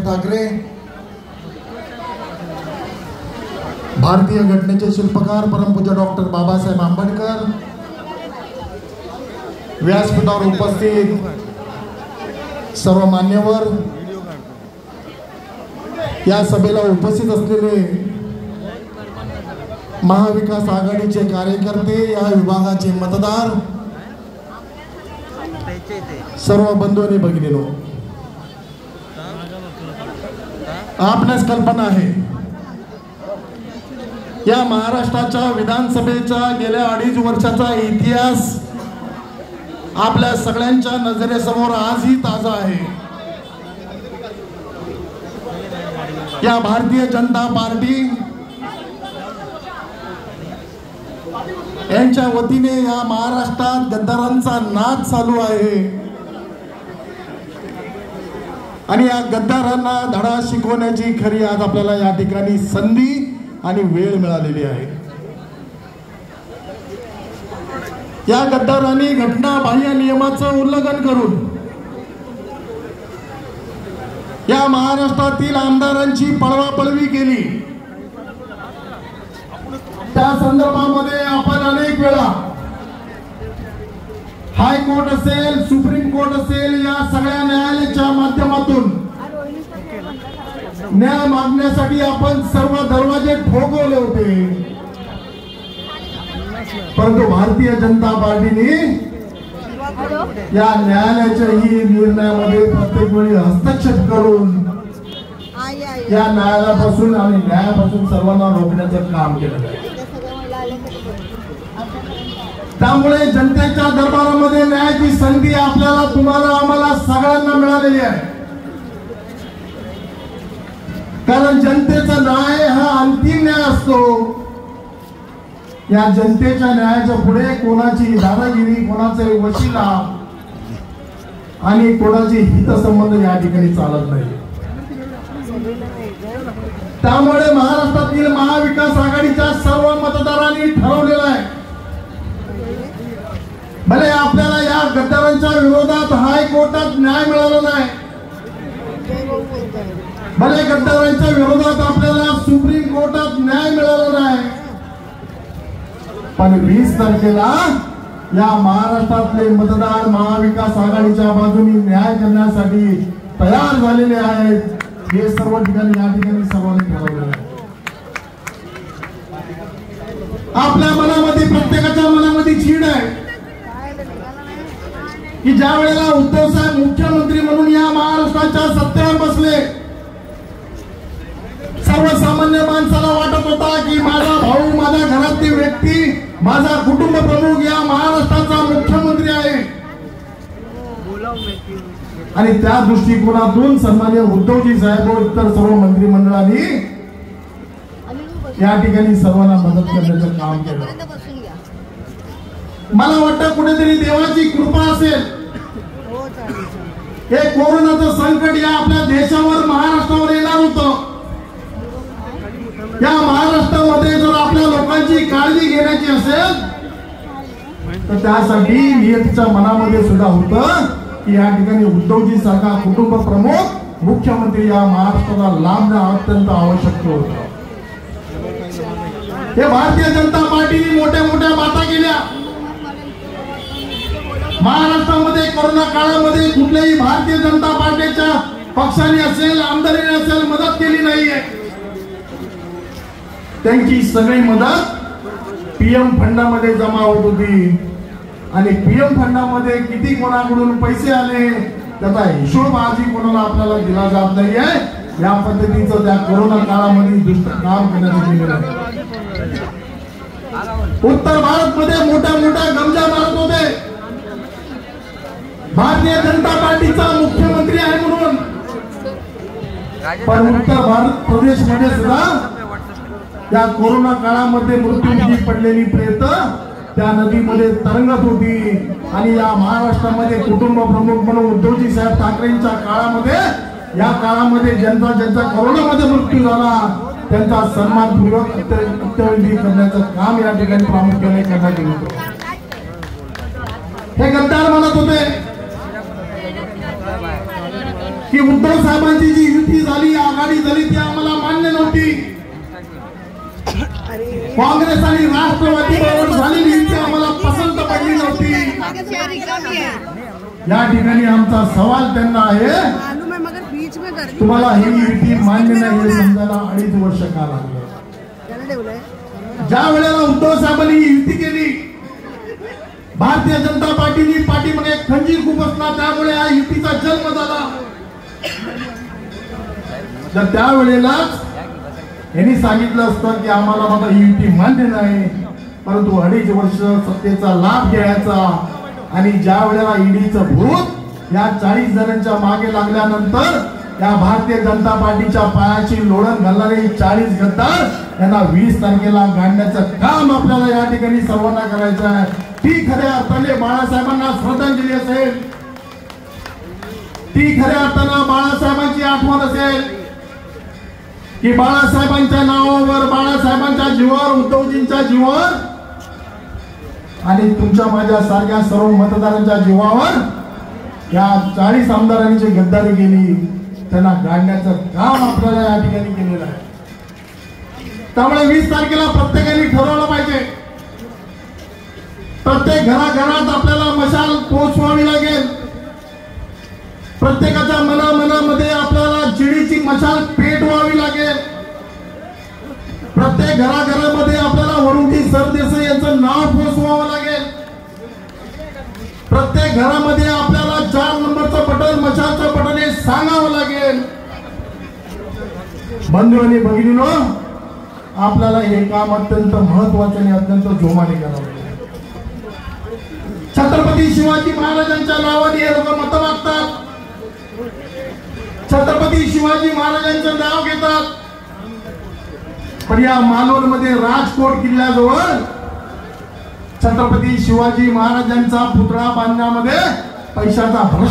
ठाकरे, भारतीय घटनेचे शिल्पकार परमपूज्य डॉक्टर बाबासाहेब आंबेडकर, व्यासपीठावर उपस्थित सर्व मान्यवर, या सभेला उपस्थित असलेले महाविकास आघाडीचे कार्यकर्ते, या विभागाचे मतदार, सर्व बंधू आणि भगिनींनो, आपणास कल्पना आहे या महाराष्ट्राच्या विधानसभेचा गेल्या 2.5 वर्षाचा इतिहास आपल्या सगळ्यांच्या नजरेसमोर आजही ताजा आहे। या भारतीय जनता पार्टी यांच्या वतीने या महाराष्ट्रात गद्दारांचा नाच चालू आहे आणि या गद्दारांना धडा शिकवण्याची खरी आज आपल्याला या ठिकाणी संधी आणि वेळ मिळालेली आहे। या गद्दारांनी घटनाबाह्य नियमाचं उल्लंघन करून या महाराष्ट्रातील आमदारांची पळवापळवी केली। त्या संदर्भामध्ये आपण अनेक वेळा हायकोर्ट असेल, सुप्रीम कोर्ट असेल, या सगळ्या न्यायालयाच्या माध्यमातून न्याय मागण्यासाठी आपण सर्व दरवाजे ठोकवले होते, परंतु भारतीय जनता पार्टीने या न्यायालयाच्या ही निर्णयामध्ये प्रत्येक वेळी हस्तक्षेप करून या न्यायालयापासून आणि न्यायापासून सर्वांना रोखण्याचं काम केलं आहे। त्यामुळे जनतेच्या दरबारामध्ये न्यायाची संधी आपल्याला, तुम्हाला, आम्हाला सगळ्यांना मिळालेली आहे। कारण जनतेचा न्याय हा अंतिम न्याय असतो। या जनतेच्या न्यायाच्या पुढे कोणाची दादागिरी, कोणाचे वशिला आणि कोणाचे हितसंबंध या ठिकाणी चालत नाही। त्यामुळे महाराष्ट्रातील महाविकास आघाडीच्या सर्व मतदारांनी ठरवलेलं आहे, भले आपल्याला या गद्दारांच्या विरोधात हायकोर्टात न्याय मिळाला नाही, भले गद्दारांच्या विरोधात आपल्याला सुप्रीम कोर्टात न्याय मिळाला नाही, पण 20 तारखेला या महाराष्ट्रातले मतदार महाविकास आघाडीच्या बाजूने न्याय करण्यासाठी तयार झालेले आहेत। हे सर्व ठिकाणी या ठिकाणी सर्वांनी ठरवलेलं आहे। आपल्या मनामध्ये, प्रत्येकाच्या मनामध्ये चीड आहे की ज्या वेळेला उद्धव साहेब मुख्यमंत्री म्हणून या महाराष्ट्राच्या सत्तेवर बसले, सर्वसामान्य माणसाला वाटत होता की माझा भाऊ, माझ्या घरातली व्यक्ती, माझा कुटुंब प्रमुख या महाराष्ट्राचा मुख्यमंत्री आहे, आणि त्या दृष्टिकोनातून सन्माननीय उद्धवजी साहेब व इतर सर्व मंत्रिमंडळाने या ठिकाणी सर्वांना मदत करण्याचं काम केलं। मला वाटतं कुठेतरी देवाची कृपा असेल, हे कोरोनाचं संकट या आपल्या देशावर, महाराष्ट्रावर येणार होतं। या महाराष्ट्रामध्ये जर आपल्या लोकांची काळजी घेण्याची असेल तर त्यासाठी नियतीच्या मनामध्ये सुद्धा होतं की या ठिकाणी उद्धवजी सारखा कुटुंब प्रमुख मुख्यमंत्री या महाराष्ट्राला लाभणं अत्यंत आवश्यक होतं। हे भारतीय जनता पार्टीने मोठ्या मोठ्या माता केल्या। महाराष्ट्रामध्ये कोरोना काळामध्ये कुठल्याही भारतीय जनता पार्टीच्या पक्षाने असेल, आमदारीने असेल मदत केली नाहीये। त्यांची सगळी मदत पीएम फंडामध्ये जमा होत होती आणि पीएम फंडामध्ये किती कोणाकडून पैसे आले त्याचा हिशोब आजही कोणाला आपल्याला दिला जात नाहीये। या पद्धतीचं त्या कोरोना काळामध्ये दुष्ट काम करण्याचं केलं। उत्तर भारतमध्ये मोठ्या मोठ्या गमजा मारत होते, भारतीय जनता पार्टीचा मुख्यमंत्री आहे म्हणून, पण उत्तर भारत प्रदेश मध्ये सुद्धा या कोरोना काळामध्ये मृत्यूमुखी पडलेली प्रेत त्या नदीमध्ये तरंगत होती आणि या महाराष्ट्रामध्ये कुटुंब प्रमुख म्हणून उद्धवजी साहेब ठाकरेंच्या काळामध्ये, या काळामध्ये ज्यांचा कोरोनामध्ये मृत्यू झाला त्यांचा सन्मानपूर्वक अंत्यविधी करण्याचं काम या ठिकाणी प्रामुख्याने करण्यात येत होतं। हे गद्दार म्हणत होते की उद्धव साहेबांची जी युती झाली काँग्रेस आणि राष्ट्रवादी बरोबर झालेली युती आम्हाला पसंत पडली नव्हती। या ठिकाणी आमचा सवाल त्यांना आहे, तुम्हाला ही युती मान्य नाही हे समजायला 2.5 वर्ष का लागलं? ज्या वेळेला उद्धव साहेबांनी ही युती केली, भारतीय जनता पार्टीने पाठीमागे खंजीर खुपसला, त्यामुळे या युतीचा जन्म झाला। तर त्यावेळेलाच यांनी सांगितलं असतं की आम्हाला बाबा ही युती मान्य नाही, परंतु 2.5 वर्ष सत्तेचा लाभ घ्यायचा। आणि ज्या वेळेला ईडीचं भूत या 40 जणांच्या मागे लागल्यानंतर या भारतीय जनता पार्टीच्या पायाची लोळण घालणारे 40 गद्दार यांना 20 तारखेला गाडण्याचं काम आपल्याला या ठिकाणी सर्वांना करायचं आहे। ती खऱ्या अर्थाने बाळासाहेबांना श्रद्धांजली असेल, ती खऱ्या अर्थानं बाळासाहेबांची आठवण असेल की बाळासाहेबांच्या नावावर, बाळासाहेबांच्या जीवावर, उद्धवजींच्या जीवावर आणि तुमच्या माझ्या सारख्या सर्व मतदारांच्या जीवावर या 40 आमदारांनी जी गद्दारी केली त्यांना गाडण्याचं काम आपल्याला या ठिकाणी केलेलं आहे। त्यामुळे 20 तारखेला प्रत्येकाने ठरवलं पाहिजे, प्रत्येक घराघरात आपल्याला मशाल पोहोचवावी लागेल, प्रत्येकाच्या मनामध्ये आपल्याला चिडीची मशाल पेटवावी लागेल, प्रत्येक घराघरामध्ये आपल्याला वरुणजी सरदेसाई यांचं नाव पोहोचवावं लागेल, प्रत्येक घरामध्ये आपल्याला 4 नंबरचं बटन, मशालचं बटन हे सांगावं लागेल। बंधू आणि भगिनीनो, आपल्याला हे काम अत्यंत महत्वाचं आणि अत्यंत जोमाने करावं लागेल। छत्रपती शिवाजी महाराजांच्या नावाने हे लोक मतं मागतात, छत्रपती शिवाजी महाराजांचं नाव घेतात, पण या मालवणमध्ये राजकोट किल्ल्याजवळ छत्रपती शिवाजी महाराजांचा पुतळा बांधण्यामध्ये पैशाचा